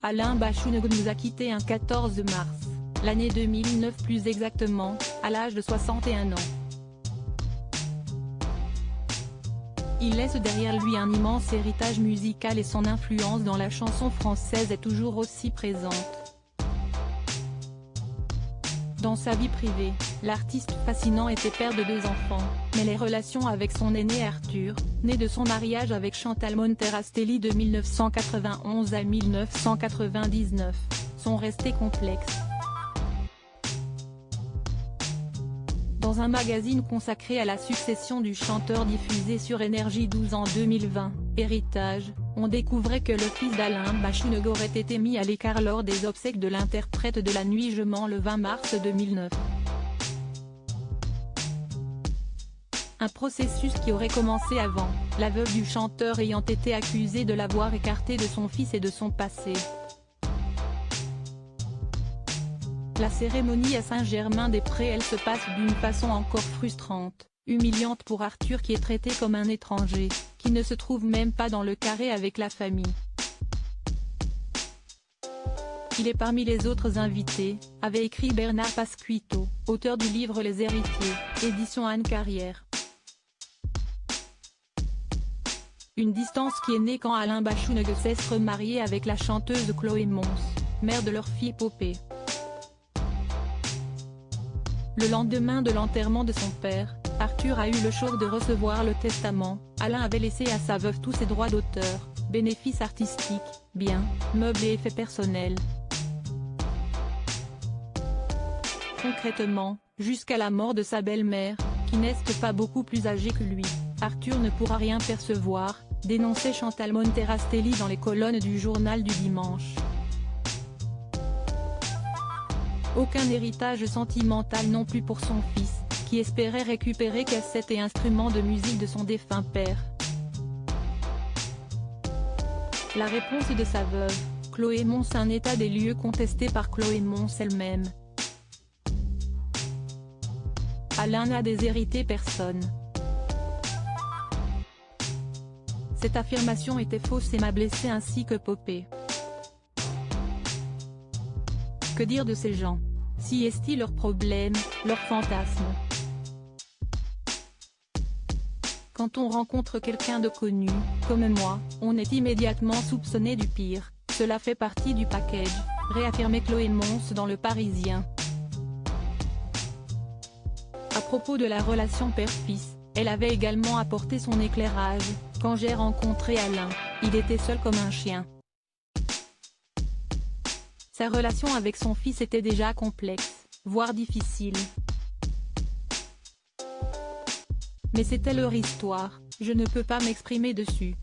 Alain Bachung nous a quittés un 14 mars, l'année 2009 plus exactement, à l'âge de 61 ans. Il laisse derrière lui un immense héritage musical et son influence dans la chanson française est toujours aussi présente. Dans sa vie privée, l'artiste fascinant était père de 2 enfants, mais les relations avec son aîné Arthur, né de son mariage avec Chantal Monterastelli de 1991 à 1999, sont restées complexes. Dans un magazine consacré à la succession du chanteur diffusé sur Énergie 12 en 2020, Héritage, on découvrait que le fils d'Alain Bachung aurait été mis à l'écart lors des obsèques de l'interprète de La Nuit je mens le 20 mars 2009. Un processus qui aurait commencé avant, la veuve du chanteur ayant été accusée de l'avoir écarté de son fils et de son passé. La cérémonie à Saint-Germain-des-Prés elle se passe d'une façon encore frustrante, humiliante pour Arthur qui est traité comme un étranger, qui ne se trouve même pas dans le carré avec la famille. Il est parmi les autres invités, avait écrit Bernard Pasquito, auteur du livre Les Héritiers, édition Anne Carrière. Une distance qui est née quand Alain Bachung s'est remarié avec la chanteuse Chloé Mons, mère de leur fille Popé. Le lendemain de l'enterrement de son père, Arthur a eu le choc de recevoir le testament. Alain avait laissé à sa veuve tous ses droits d'auteur, bénéfices artistiques, biens, meubles et effets personnels. Concrètement, jusqu'à la mort de sa belle-mère, qui n'est pas beaucoup plus âgée que lui, Arthur ne pourra rien percevoir, dénonçait Chantal Monterastelli dans les colonnes du journal du dimanche. Aucun héritage sentimental non plus pour son fils, qui espérait récupérer cassettes et instruments de musique de son défunt père. La réponse de sa veuve, Chloé Mons, un état des lieux contesté par Chloé Mons elle-même. Alain n'a déshérité personne. Cette affirmation était fausse et m'a blessé ainsi que Popé. Que dire de ces gens? Si est-il leurs problèmes, leurs fantasmes? Quand on rencontre quelqu'un de connu, comme moi, on est immédiatement soupçonné du pire, cela fait partie du package, réaffirmait Chloé Mons dans Le Parisien. À propos de la relation père-fils, elle avait également apporté son éclairage. Quand j'ai rencontré Alain, il était seul comme un chien. Sa relation avec son fils était déjà complexe, voire difficile. Mais c'était leur histoire, je ne peux pas m'exprimer dessus.